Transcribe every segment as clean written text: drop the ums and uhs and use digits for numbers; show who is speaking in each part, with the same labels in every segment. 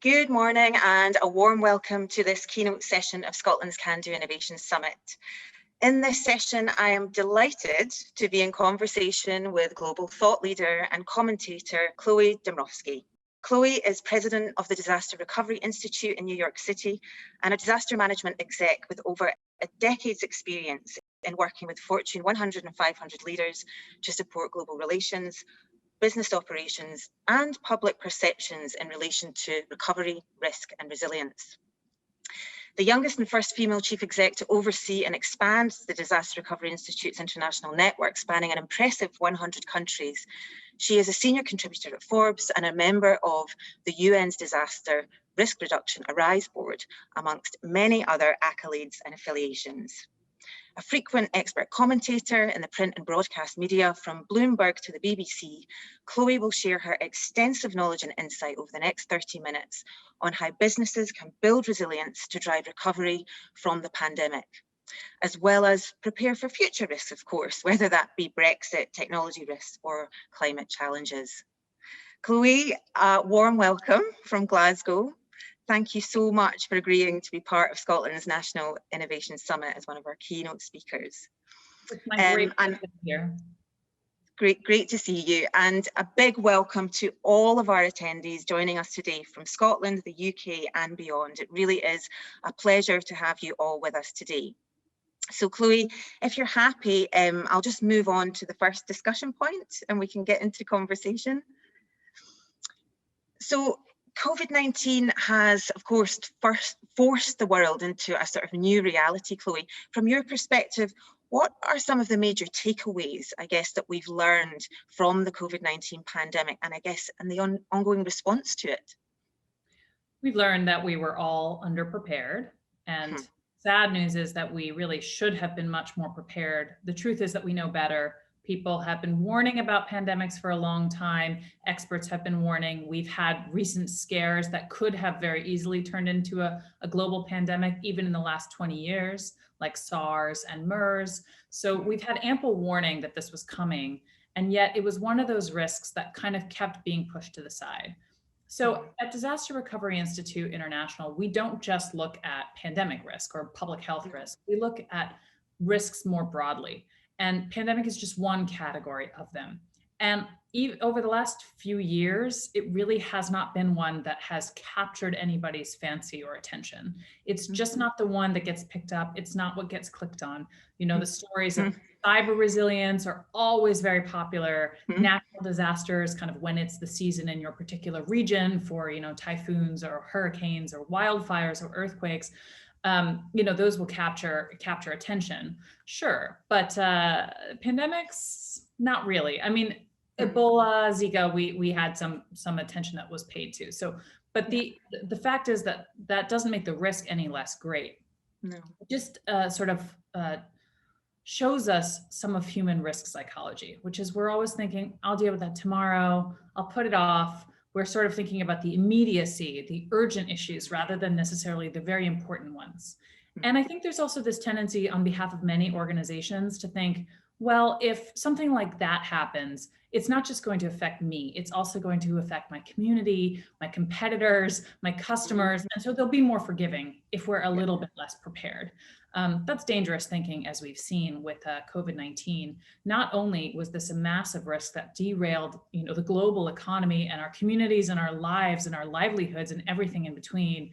Speaker 1: Good morning and a warm welcome to this keynote session of Scotland's Can Do Innovation Summit. In this session, I am delighted to be in conversation with global thought leader and commentator Chloe Demrovsky. Chloe is president of the Disaster Recovery Institute in New York City and a disaster management exec with over a decade's experience in working with Fortune 100 and 500 leaders to support global relations, business operations, and public perceptions in relation to recovery, risk, and resilience. The youngest and first female chief exec to oversee and expand the Disaster Recovery Institute's international network, spanning an impressive 100 countries. She is a senior contributor at Forbes and a member of the UN's Disaster Risk Reduction Arise Board, amongst many other accolades and affiliations. A frequent expert commentator in the print and broadcast media from Bloomberg to the BBC, Chloe will share her extensive knowledge and insight over the next 30 minutes on how businesses can build resilience to drive recovery from the pandemic, as well as prepare for future risks, of course, whether that be Brexit, technology risks, or climate challenges. Chloe, warm welcome from Glasgow. Thank you so much for agreeing to be part of Scotland's National Innovation Summit as one of our keynote speakers.
Speaker 2: It's my great pleasure here.
Speaker 1: Great to see you, and a big welcome to all of our attendees joining us today from Scotland, the UK and beyond. It really is a pleasure to have you all with us today. So Chloe, if you're happy, I'll just move on to the first discussion point and we can get into conversation. So COVID-19 has, of course, forced the world into a sort of new reality, Chloe. From your perspective, what are some of the major takeaways, I guess, that we've learned from the COVID-19 pandemic and I guess and the ongoing response to it?
Speaker 2: We've learned that we were all underprepared, and sad news is that we really should have been much more prepared. The truth is that we know better. People have been warning about pandemics for a long time. Experts have been warning. We've had recent scares that could have very easily turned into a global pandemic, even in the last 20 years, like SARS and MERS. So we've had ample warning that this was coming. And yet it was one of those risks that kind of kept being pushed to the side. So at Disaster Recovery Institute International, we don't just look at pandemic risk or public health risk. We look at risks more broadly. And pandemic is just one category of them. And over the last few years, it really has not been one that has captured anybody's fancy or attention. It's just not the one that gets picked up. It's not what gets clicked on. You know, the stories of cyber resilience are always very popular. Natural disasters, kind of when it's the season in your particular region for, you know, typhoons or hurricanes or wildfires or earthquakes. You know, those will capture attention, sure, but pandemics, not really. I mean, Ebola, Zika, we had some attention that was paid to. So, but the fact is that that doesn't make the risk any less great.
Speaker 1: No,
Speaker 2: it just sort of shows us some of human risk psychology, which is we're always thinking, I'll deal with that tomorrow, I'll put it off. We're sort of thinking about the immediacy, the urgent issues, rather than necessarily the very important ones. And I think there's also this tendency on behalf of many organizations to think, well, if something like that happens, it's not just going to affect me, it's also going to affect my community, my competitors, my customers. And so they'll be more forgiving if we're a little bit less prepared. That's dangerous thinking, as we've seen with COVID-19. Not only was this a massive risk that derailed, you know, the global economy and our communities and our lives and our livelihoods and everything in between,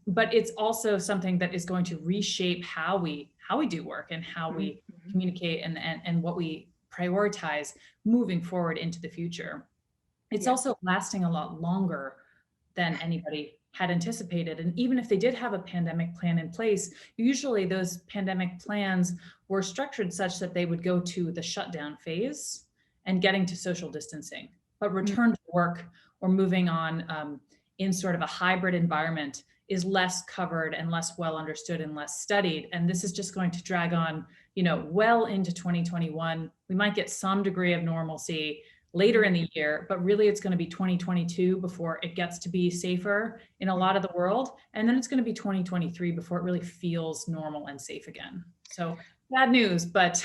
Speaker 2: but it's also something that is going to reshape how we do work and how we communicate and what we prioritize moving forward into the future. It's also lasting a lot longer than anybody had anticipated. And even if they did have a pandemic plan in place, usually those pandemic plans were structured such that they would go to the shutdown phase and getting to social distancing, but return to work or moving on in sort of a hybrid environment is less covered and less well understood and less studied. And this is just going to drag on, you know, well into 2021. We might get some degree of normalcy later in the year, but really it's going to be 2022 before it gets to be safer in a lot of the world. And then it's going to be 2023 before it really feels normal and safe again. So bad news, but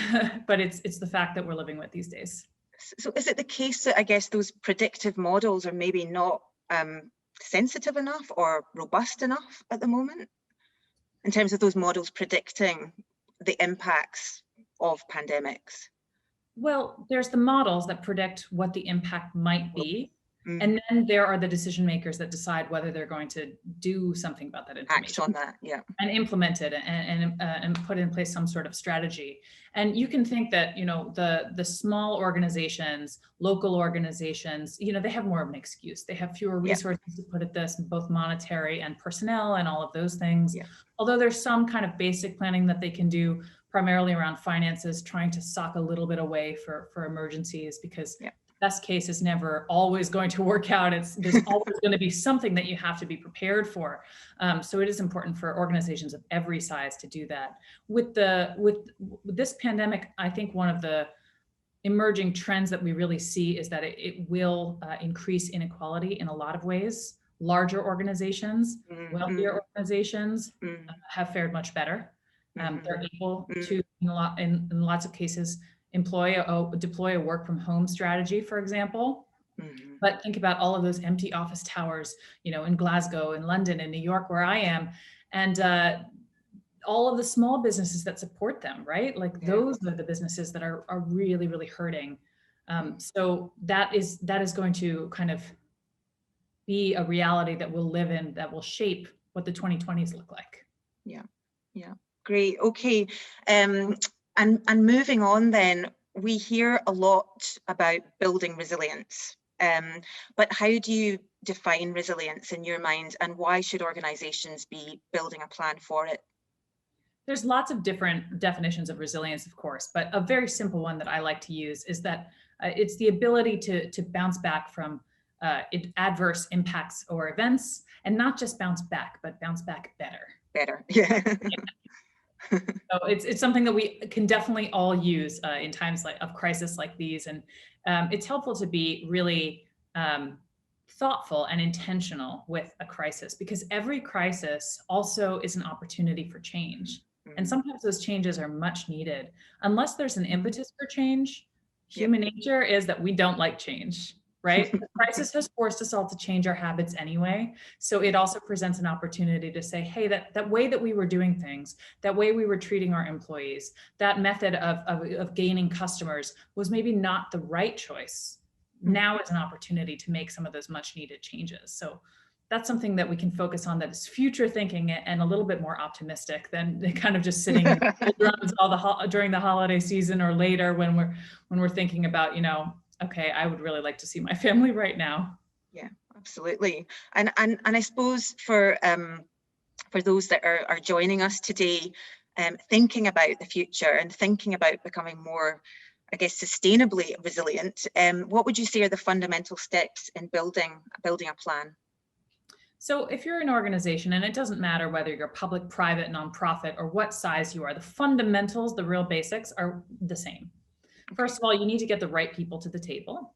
Speaker 2: it's the fact that we're living with these days.
Speaker 1: So is it the case that I guess those predictive models are maybe not sensitive enough or robust enough at the moment in terms of those models predicting the impacts of pandemics?
Speaker 2: Well, there's the models that predict what the impact might be.
Speaker 1: Mm.
Speaker 2: And then there are the decision makers that decide whether they're going to do something about that information.
Speaker 1: Act on that, yeah.
Speaker 2: And implement it and put in place some sort of strategy. And you can think that, the small organizations, local organizations, they have more of an excuse. They have fewer resources to put at this, both monetary and personnel and all of those things. Yeah. Although there's some kind of basic planning that they can do, primarily around finances, trying to sock a little bit away for emergencies, because best case is never always going to work out. There's always going to be something that you have to be prepared for. So it is important for organizations of every size to do that. With this pandemic, I think one of the emerging trends that we really see is that it will increase inequality in a lot of ways. Larger organizations, wealthier organizations have fared much better. They're able to, in lots of cases, deploy a work from home strategy, for example. But think about all of those empty office towers, in Glasgow, in London, in New York, where I am, and all of the small businesses that support them, right? Like those are the businesses that are really, really hurting. So that is going to kind of be a reality that we'll live in, that will shape what the 2020s look like.
Speaker 1: Yeah. Great. Okay. And moving on then, we hear a lot about building resilience, but how do you define resilience in your mind, and why should organizations be building a plan for it?
Speaker 2: There's lots of different definitions of resilience, of course, but a very simple one that I like to use is that it's the ability to bounce back from adverse impacts or events, and not just bounce back, but bounce back better.
Speaker 1: Yeah.
Speaker 2: So it's something that we can definitely all use in times of crisis like these. And it's helpful to be really thoughtful and intentional with a crisis, because every crisis also is an opportunity for change. And sometimes those changes are much needed. Unless there's an impetus for change, human nature is that we don't like change. Right? The crisis has forced us all to change our habits anyway. So it also presents an opportunity to say, hey, that way that we were doing things, that way we were treating our employees, that method of gaining customers was maybe not the right choice. Now is an opportunity to make some of those much needed changes. So that's something that we can focus on, that is future thinking and a little bit more optimistic than kind of just sitting in during the holiday season or later when we're thinking about, okay, I would really like to see my family right now. Yeah,
Speaker 1: absolutely. And I suppose for those that are joining us today, thinking about the future and thinking about becoming more, I guess, sustainably resilient, what would you say are the fundamental steps in building a plan?
Speaker 2: So if you're an organization, and it doesn't matter whether you're public, private, nonprofit, or what size you are, the fundamentals, the real basics are the same. First of all, you need to get the right people to the table.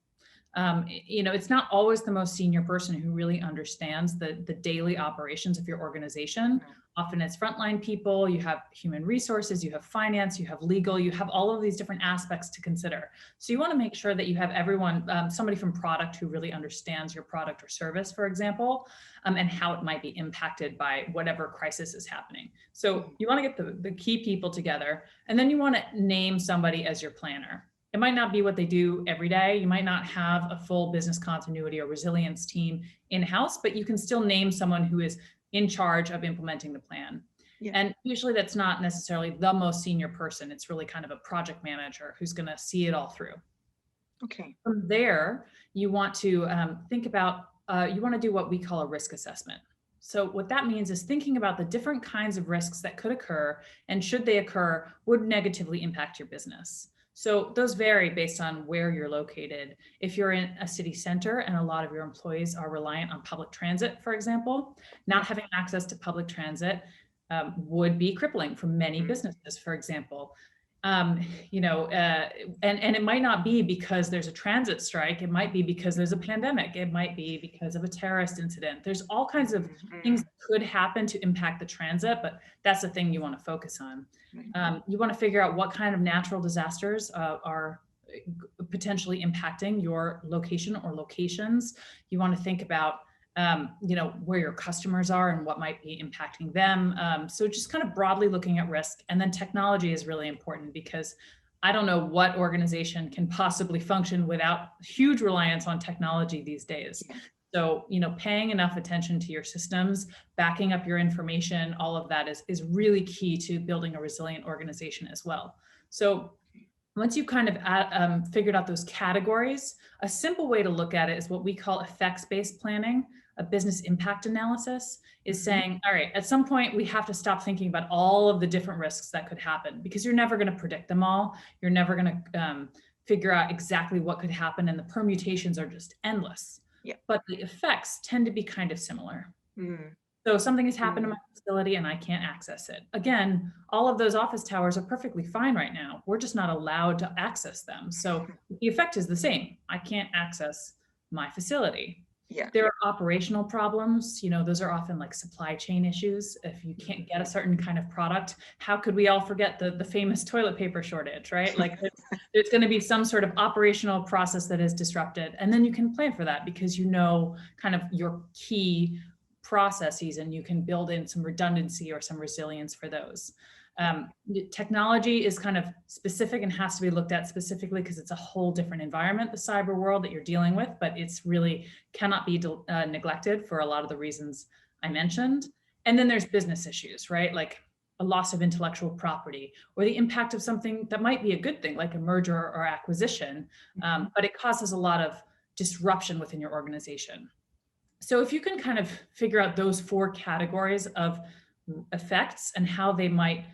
Speaker 2: It's not always the most senior person who really understands the daily operations of your organization. Often it's frontline people, you have human resources, you have finance, you have legal, you have all of these different aspects to consider. So you want to make sure that you have everyone, somebody from product who really understands your product or service, for example, and how it might be impacted by whatever crisis is happening. So you want to get the key people together, and then you want to name somebody as your planner. It might not be what they do every day. You might not have a full business continuity or resilience team in-house, but you can still name someone who is in charge of implementing the plan. Yeah. And usually that's not necessarily the most senior person. It's really kind of a project manager who's going to see it all through.
Speaker 1: Okay.
Speaker 2: From there, you want to think about, you want to do what we call a risk assessment. So what that means is thinking about the different kinds of risks that could occur, and should they occur, would negatively impact your business. So those vary based on where you're located. If you're in a city center and a lot of your employees are reliant on public transit, for example, not having access to public transit would be crippling for many businesses, for example. And it might not be because there's a transit strike. It might be because there's a pandemic. It might be because of a terrorist incident. There's all kinds of things that could happen to impact the transit, but that's the thing you want to focus on. You want to figure out what kind of natural disasters are potentially impacting your location or locations. You want to think about where your customers are and what might be impacting them. So just kind of broadly looking at risk. And then technology is really important because I don't know what organization can possibly function without huge reliance on technology these days. So, paying enough attention to your systems, backing up your information, all of that is really key to building a resilient organization as well. So once you've kind of figured out those categories, a simple way to look at it is what we call effects-based planning. A business impact analysis is saying, all right, at some point we have to stop thinking about all of the different risks that could happen, because you're never going to predict them all. You're never going to figure out exactly what could happen, and the permutations are just endless.
Speaker 1: Yeah.
Speaker 2: But the effects tend to be kind of similar.
Speaker 1: Mm.
Speaker 2: So something has happened in my facility and I can't access it. Again, all of those office towers are perfectly fine right now. We're just not allowed to access them. So the effect is the same. I can't access my facility.
Speaker 1: Yeah.
Speaker 2: There are operational problems. Those are often like supply chain issues. If you can't get a certain kind of product, how could we all forget the famous toilet paper shortage, right? Like there's going to be some sort of operational process that is disrupted. And then you can plan for that because kind of your key processes, and you can build in some redundancy or some resilience for those. Technology is kind of specific and has to be looked at specifically because it's a whole different environment, the cyber world that you're dealing with, but it's really cannot be neglected for a lot of the reasons I mentioned. And then there's business issues, right? Like a loss of intellectual property or the impact of something that might be a good thing, like a merger or acquisition, but it causes a lot of disruption within your organization. So if you can kind of figure out those 4 categories of effects and how they might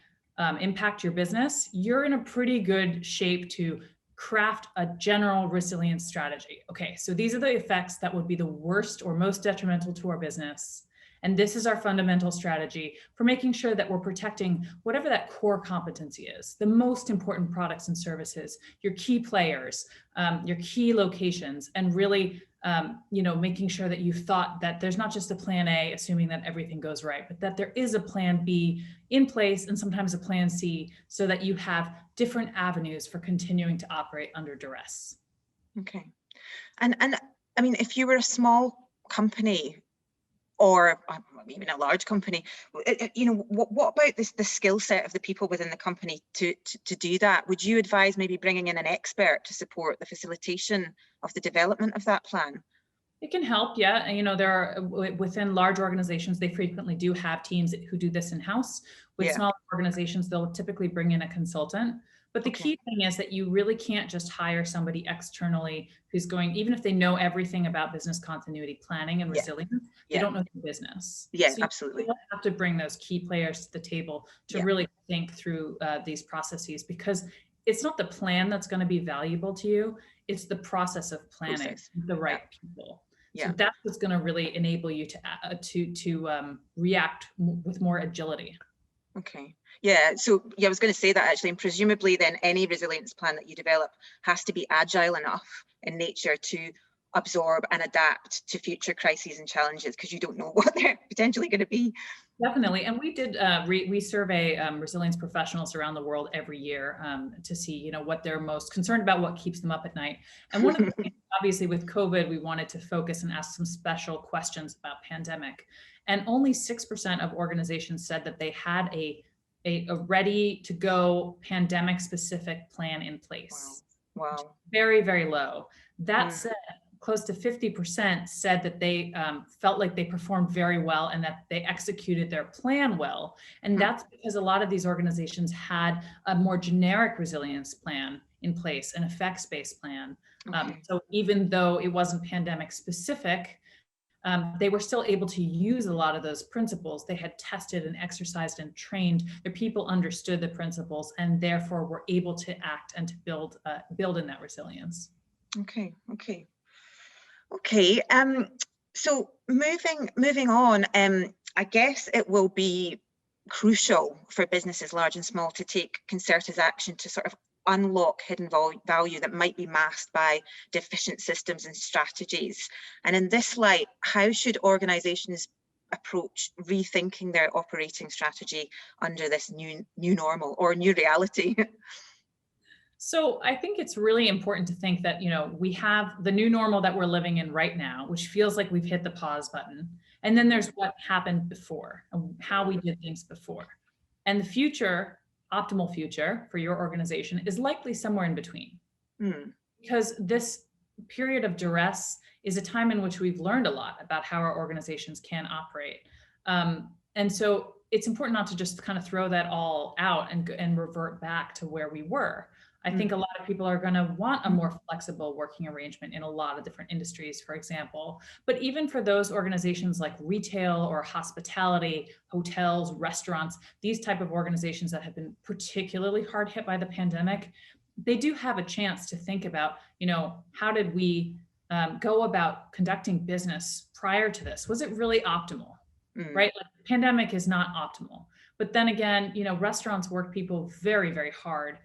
Speaker 2: impact your business, you're in a pretty good shape to craft a general resilience strategy. Okay, so these are the effects that would be the worst or most detrimental to our business. And this is our fundamental strategy for making sure that we're protecting whatever that core competency is, the most important products and services, your key players, your key locations, and really making sure that you've thought that there's not just a plan A, assuming that everything goes right, but that there is a plan B in place and sometimes a plan C so that you have different avenues for continuing to operate under duress.
Speaker 1: Okay. And I mean, if you were a small company or even a large company, what about the skill set of the people within the company to do that? Would you advise maybe bringing in an expert to support the facilitation of the development of that plan?
Speaker 2: It can help, yeah. There are within large organizations, they frequently do have teams who do this in-house. With small organizations, they'll typically bring in a consultant. But the key thing is that you really can't just hire somebody externally who's going, even if they know everything about business continuity planning and resilience, they don't know the business.
Speaker 1: Yeah,
Speaker 2: so
Speaker 1: absolutely.
Speaker 2: You have to bring those key players to the table to really think through these processes, because it's not the plan that's going to be valuable to you. It's the process of planning with the right people. So that's what's going to really enable you to react with more agility.
Speaker 1: Okay. Yeah. So I was going to say that actually, and presumably then any resilience plan that you develop has to be agile enough in nature to absorb and adapt to future crises and challenges, because you don't know what they're potentially going to be.
Speaker 2: Definitely. And we did, we survey resilience professionals around the world every year to see, what they're most concerned about, what keeps them up at night. And one of the things, obviously with COVID, we wanted to focus and ask some special questions about pandemic. And only 6% of organizations said that they had a ready to go pandemic specific plan in place.
Speaker 1: Wow.
Speaker 2: Very, very low. That said, close to 50% said that they felt like they performed very well and that they executed their plan well. And that's because a lot of these organizations had a more generic resilience plan in place, an effects-based plan. So even though it wasn't pandemic specific, they were still able to use a lot of those principles. They had tested and exercised and trained. Their people understood the principles and therefore were able to act and to build in that resilience.
Speaker 1: Okay. So moving on, I guess it will be crucial for businesses large and small to take concerted action to sort of unlock hidden value that might be masked by deficient systems and strategies. And in this light, how should organizations approach rethinking their operating strategy under this new normal or new reality?
Speaker 2: So I think it's really important to think that, we have the new normal that we're living in right now, which feels like we've hit the pause button. And then there's what happened before, and how we did things before. And the future, optimal future for your organization is likely somewhere in between. Because this period of duress is a time in which we've learned a lot about how our organizations can operate. And so it's important not to just kind of throw that all out and revert back to where we were. I think a lot of people are going to want a more flexible working arrangement in a lot of different industries, for example. But even for those organizations like retail or hospitality, hotels, restaurants, these type of organizations that have been particularly hard hit by the pandemic, they do have a chance to think about, how did we go about conducting business prior to this? Was it really optimal? Right? Like, the pandemic is not optimal. But then again, restaurants work people very, very hard,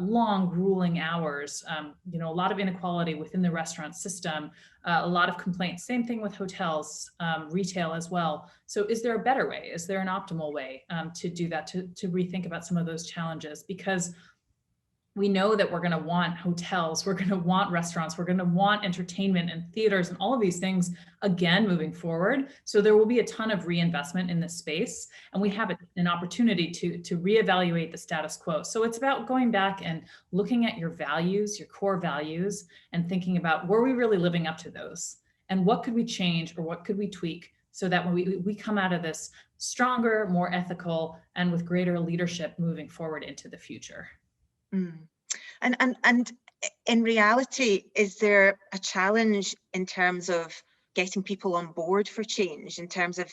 Speaker 2: long, grueling hours, a lot of inequality within the restaurant system, a lot of complaints. Same thing with hotels, retail as well. So is there a better way? Is there an optimal way to do that, to rethink about some of those challenges? Because we know that we're going to want hotels, we're going to want restaurants, we're going to want entertainment and theaters and all of these things again moving forward. So there will be a ton of reinvestment in this space, and we have an opportunity to reevaluate the status quo. So it's about going back and looking at your values, your core values, and thinking about, were we really living up to those? And what could we change, or what could we tweak, so that when we come out of this stronger, more ethical, and with greater leadership moving forward into the future.
Speaker 1: And in reality, is there a challenge in terms of getting people on board for change, in terms of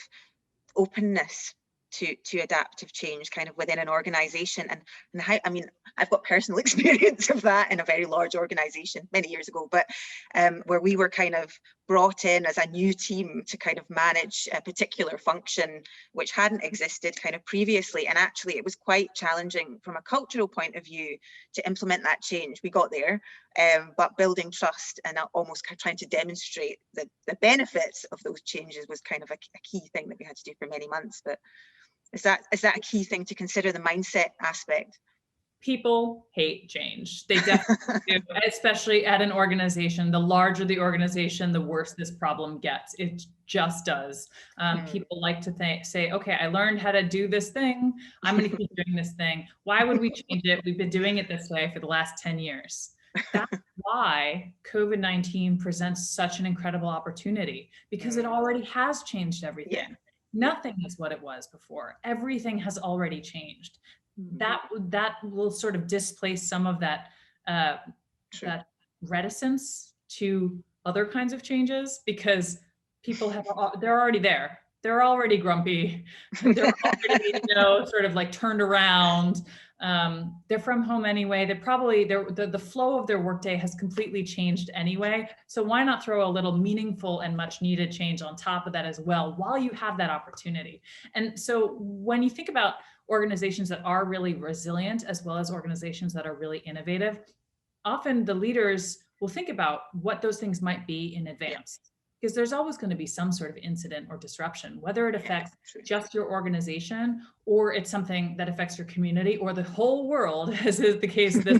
Speaker 1: openness to adaptive change kind of within an organization? And how, I mean, I've got personal experience of that in a very large organization many years ago, but where we were kind of brought in as a new team to kind of manage a particular function which hadn't existed kind of previously. And actually it was quite challenging from a cultural point of view to implement that change. We got there, but building trust and almost trying to demonstrate the benefits of those changes was kind of a key thing that we had to do for many months. But is that a key thing to consider, the mindset aspect?
Speaker 2: People hate change. They definitely do, especially at an organization. The larger the organization, the worse this problem gets. It just does. People like to say, okay, I learned how to do this thing. I'm going to keep doing this thing. Why would we change it? We've been doing it this way for the last 10 years. That's why COVID-19 presents such an incredible opportunity, because it already has changed everything.
Speaker 1: Yeah.
Speaker 2: Nothing is what it was before. Everything has already changed. That will sort of displace some of that that reticence to other kinds of changes, because people they're already there. They're already grumpy. They're already sort of like turned around. They're from home anyway. The flow of their workday has completely changed anyway. So why not throw a little meaningful and much needed change on top of that as well, while you have that opportunity? And so when you think about organizations that are really resilient, as well as organizations that are really innovative, often the leaders will think about what those things might be in advance. Because there's always going to be some sort of incident or disruption, whether it affects just your organization, or it's something that affects your community or the whole world, as is the case this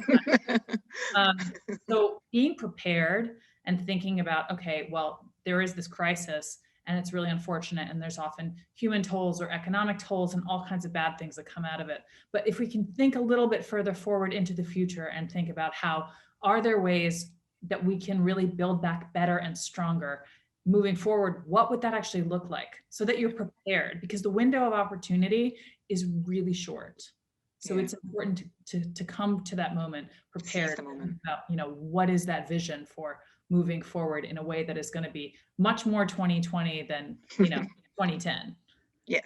Speaker 2: time. So being prepared and thinking about, okay, well, there is this crisis and it's really unfortunate, and there's often human tolls or economic tolls and all kinds of bad things that come out of it. But if we can think a little bit further forward into the future and think about how are there ways that we can really build back better and stronger moving forward, what would that actually look like, so that you're prepared? Because the window of opportunity is really short. So it's important to come to that moment prepared about, what is that vision for moving forward in a way that is going to be much more 2020 than 2010.
Speaker 1: Yeah.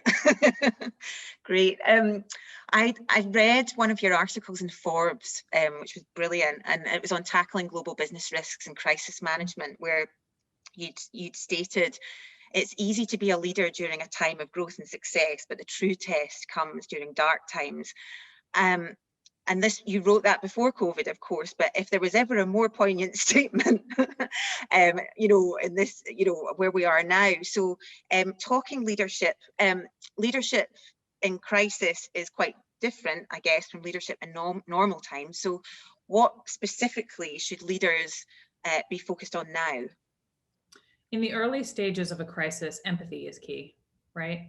Speaker 1: Great. I read one of your articles in Forbes, which was brilliant, and it was on tackling global business risks and crisis management, where you'd stated it's easy to be a leader during a time of growth and success, but the true test comes during dark times. And this, you wrote that before COVID, of course, but if there was ever a more poignant statement, in this, where we are now. So talking leadership, leadership in crisis is quite different, I guess, from leadership in normal times. So what specifically should leaders be focused on now?
Speaker 2: In the early stages of a crisis, empathy is key, right?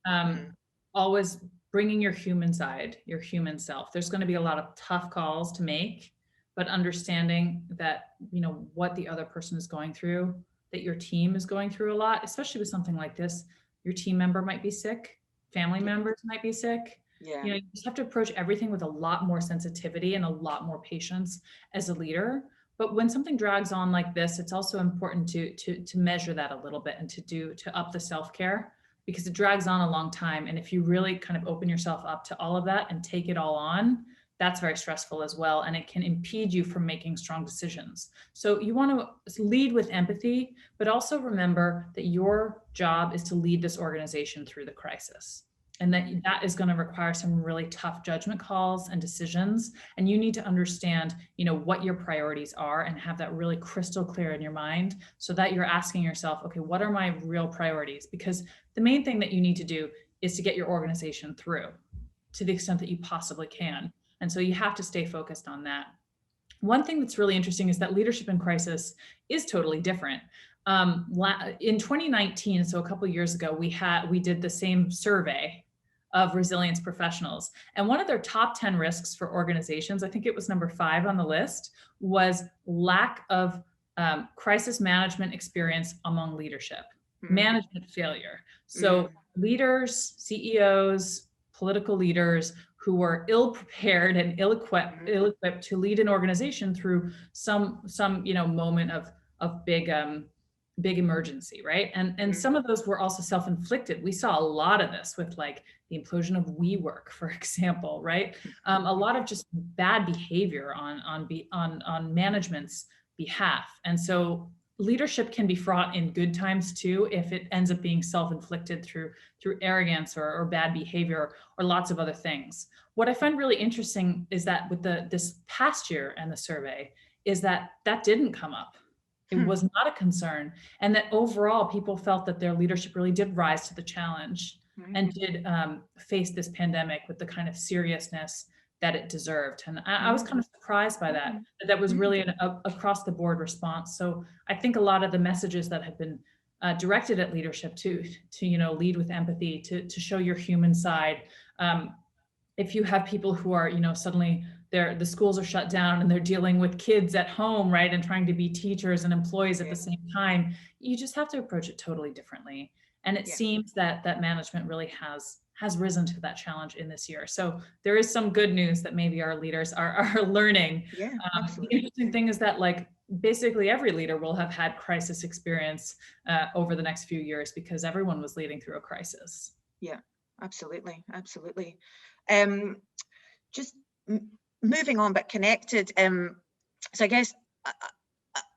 Speaker 1: Mm.
Speaker 2: Always bringing your human side, your human self. There's going to be a lot of tough calls to make, but understanding that, what the other person is going through, that your team is going through a lot, especially with something like this. Your team member might be sick, family members might be sick.
Speaker 1: Yeah.
Speaker 2: You just have to approach everything with a lot more sensitivity and a lot more patience as a leader. But when something drags on like this, it's also important to measure that a little bit and to up the self-care, because it drags on a long time. And if you really kind of open yourself up to all of that and take it all on, that's very stressful as well. And it can impede you from making strong decisions. So you want to lead with empathy, but also remember that your job is to lead this organization through the crisis. And that is going to require some really tough judgment calls and decisions. And you need to understand, what your priorities are and have that really crystal clear in your mind, so that you're asking yourself, okay, what are my real priorities? Because the main thing that you need to do is to get your organization through to the extent that you possibly can. And so you have to stay focused on that. One thing that's really interesting is that leadership in crisis is totally different. In 2019, so a couple of years ago, we did the same survey of resilience professionals. And one of their top 10 risks for organizations, I think it was number 5 on the list, was lack of crisis management experience among leadership, management failure. So leaders, CEOs, political leaders who were ill-prepared and ill-equipped to lead an organization through some moment of big emergency, right? And some of those were also self-inflicted. We saw a lot of this with like the implosion of WeWork, for example, right? A lot of just bad behavior on management's behalf. And so leadership can be fraught in good times too, if it ends up being self-inflicted through arrogance or bad behavior or lots of other things. What I find really interesting is that with this past year and the survey is that didn't come up. It was not a concern. And that overall people felt that their leadership really did rise to the challenge and did face this pandemic with the kind of seriousness that it deserved. And I was kind of surprised by that was really an across the board response. So I think a lot of the messages that have been directed at leadership to lead with empathy, to show your human side. If you have people who are, suddenly the schools are shut down and they're dealing with kids at home, right, and trying to be teachers and employees at the same time, you just have to approach it totally differently. And it seems that management really has risen to that challenge in this year. So there is some good news that maybe our leaders are learning.
Speaker 1: Yeah,
Speaker 2: the interesting thing is that basically every leader will have had crisis experience over the next few years, because everyone was leading through a crisis.
Speaker 1: Yeah, absolutely. Just moving on, but connected. So I guess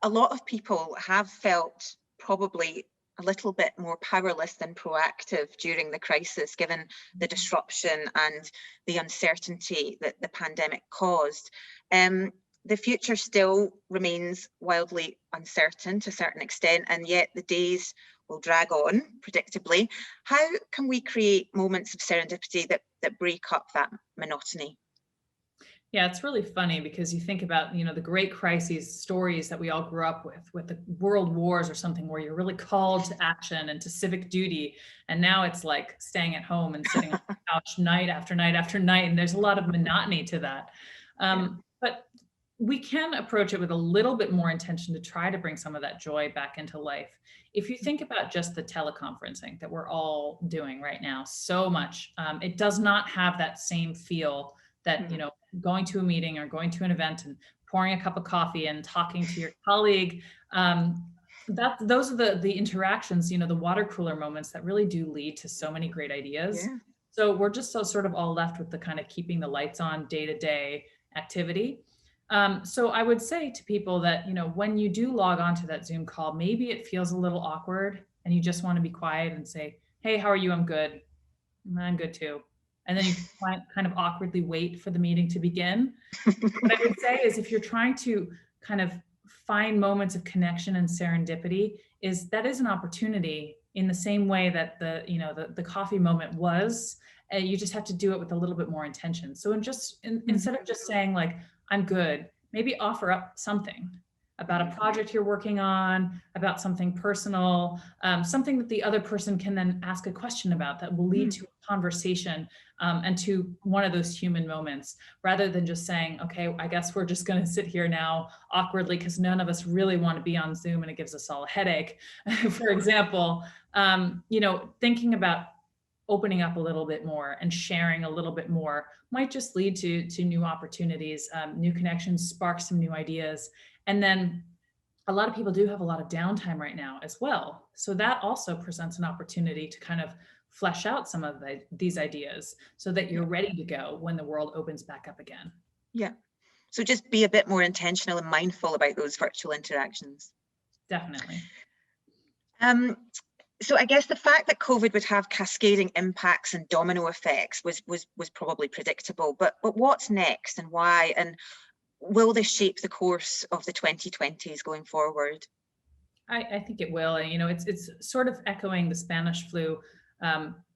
Speaker 1: a lot of people have felt probably a little bit more powerless than proactive during the crisis, given the disruption and the uncertainty that the pandemic caused. The future still remains wildly uncertain to a certain extent, and yet the days will drag on, predictably. How can we create moments of serendipity that break up that monotony?
Speaker 2: Yeah, it's really funny because you think about, the great crises stories that we all grew up with the world wars or something, where you're really called to action and to civic duty. And now it's like staying at home and sitting on the couch night after night after night. And there's a lot of monotony to that. But we can approach it with a little bit more intention to try to bring some of that joy back into life. If you think about just the teleconferencing that we're all doing right now, so much, it does not have that same feel that, going to a meeting or going to an event and pouring a cup of coffee and talking to your colleague. Those are the interactions, the water cooler moments that really do lead to so many great ideas. Yeah. So we're just sort of all left with the kind of keeping the lights on day-to-day activity. So I would say to people that, when you do log on to that Zoom call, maybe it feels a little awkward and you just want to be quiet and say, hey, how are you? I'm good. I'm good too. And then you kind of awkwardly wait for the meeting to begin. What I would say is, if you're trying to kind of find moments of connection and serendipity, that is an opportunity in the same way that the coffee moment was. You just have to do it with a little bit more intention. So instead of just saying like, I'm good, maybe offer up something about a project you're working on, about something personal, something that the other person can then ask a question about that will lead to a conversation and to one of those human moments, rather than just saying, okay, I guess we're just going to sit here now awkwardly because none of us really want to be on Zoom and it gives us all a headache. For example, thinking about opening up a little bit more and sharing a little bit more might just lead to new opportunities, new connections, spark some new ideas. And then a lot of people do have a lot of downtime right now as well. So that also presents an opportunity to kind of flesh out some of these ideas so that you're ready to go when the world opens back up again.
Speaker 1: Yeah. So just be a bit more intentional and mindful about those virtual interactions.
Speaker 2: Definitely.
Speaker 1: So I guess the fact that COVID would have cascading impacts and domino effects was probably predictable, but what's next and why? And will this shape the course of the 2020s going forward?
Speaker 2: I think it will. It's sort of echoing the Spanish flu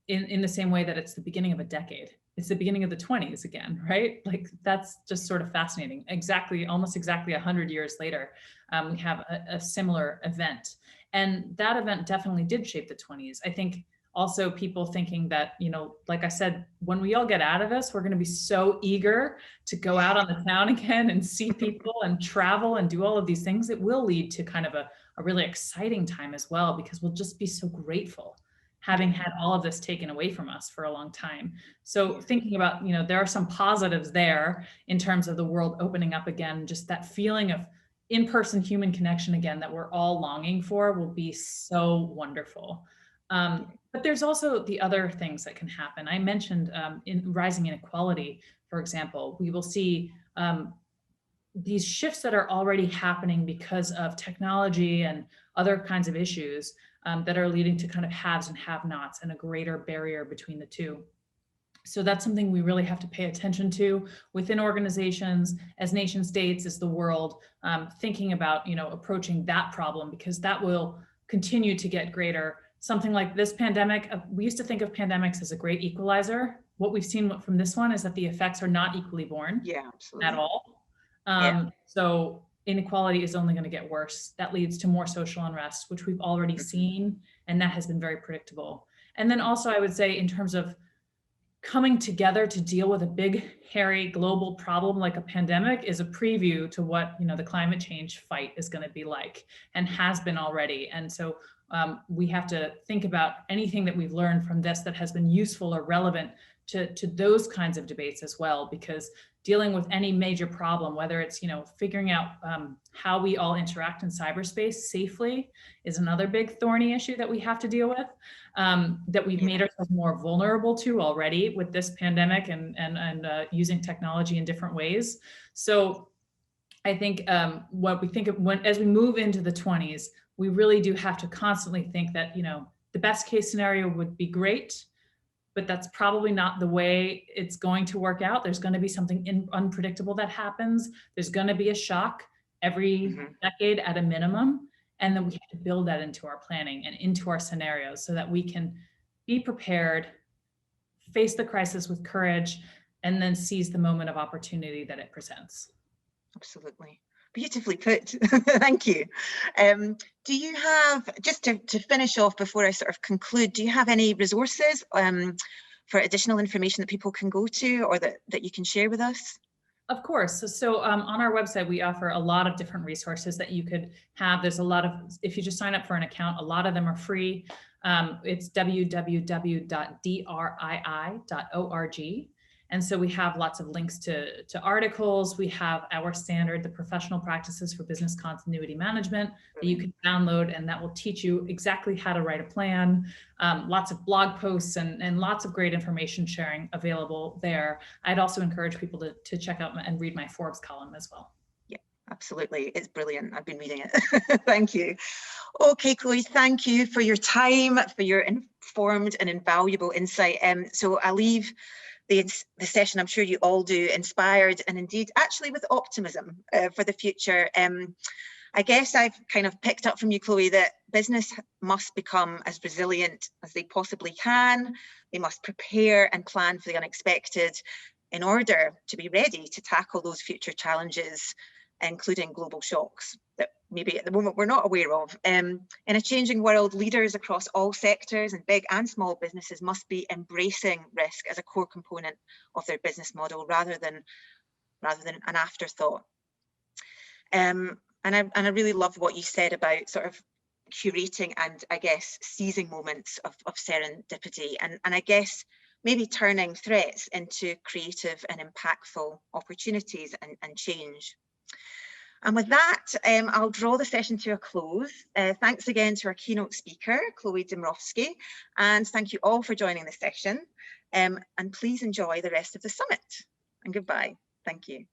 Speaker 2: in the same way that it's the beginning of a decade. It's the beginning of the 20s again, right? Like that's just sort of fascinating. Almost exactly 100 years later, we have a similar event. And that event definitely did shape the 20s. I think also people thinking that, like I said, when we all get out of this, we're going to be so eager to go out on the town again and see people and travel and do all of these things. It will lead to kind of a really exciting time as well, because we'll just be so grateful having had all of this taken away from us for a long time. So thinking about, there are some positives there in terms of the world opening up again, just that feeling of in-person human connection again that we're all longing for will be so wonderful. But there's also the other things that can happen. I mentioned in rising inequality, for example, we will see these shifts that are already happening because of technology and other kinds of issues that are leading to kind of haves and have-nots and a greater barrier between the two. So that's something we really have to pay attention to within organizations, as nation states, as the world, thinking about, approaching that problem, because that will continue to get greater. Something like this pandemic, we used to think of pandemics as a great equalizer. What we've seen from this one is that the effects are not equally borne at all. So inequality is only going to get worse. That leads to more social unrest, which we've already seen, and that has been very predictable. And then also I would say in terms of coming together to deal with a big, hairy global problem like a pandemic is a preview to what, the climate change fight is going to be like and has been already. And so we have to think about anything that we've learned from this that has been useful or relevant to those kinds of debates as well, because dealing with any major problem, whether it's, figuring out how we all interact in cyberspace safely is another big thorny issue that we have to deal with, that we've made ourselves more vulnerable to already with this pandemic and using technology in different ways. So I think what we think of as we move into the 20s, we really do have to constantly think that, the best case scenario would be great, but that's probably not the way it's going to work out. There's going to be something unpredictable that happens. There's going to be a shock every decade at a minimum. And then we have to build that into our planning and into our scenarios so that we can be prepared, face the crisis with courage, and then seize the moment of opportunity that it presents.
Speaker 1: Absolutely. Beautifully put. Thank you. Do you have, just to finish off before I sort of conclude, do you have any resources for additional information that people can go to or that you can share with us?
Speaker 2: Of course. So on our website, we offer a lot of different resources that you could have. There's a lot of, if you just sign up for an account, a lot of them are free. It's www.drii.org. And so we have lots of links to articles. We have our standard, the professional practices for business continuity management that you can download, and that will teach you exactly how to write a plan. Lots of blog posts and lots of great information sharing available there. I'd also encourage people to check out and read my Forbes column as well.
Speaker 1: Yeah, absolutely. It's brilliant. I've been reading it. Thank you. Okay, Chloe, thank you for your time, for your informed and invaluable insight. So I'll leave the session, I'm sure you all do, inspired and indeed actually with optimism for the future. I guess I've kind of picked up from you, Chloe, that business must become as resilient as they possibly can. They must prepare and plan for the unexpected in order to be ready to tackle those future challenges including global shocks that maybe at the moment we're not aware of. In a changing world, leaders across all sectors and big and small businesses must be embracing risk as a core component of their business model rather than an afterthought. And I really love what you said about sort of curating and I guess seizing moments of serendipity and I guess maybe turning threats into creative and impactful opportunities and change. And with that, I'll draw the session to a close. Thanks again to our keynote speaker, Chloe Demrovsky, and thank you all for joining the session. And please enjoy the rest of the summit. And goodbye. Thank you.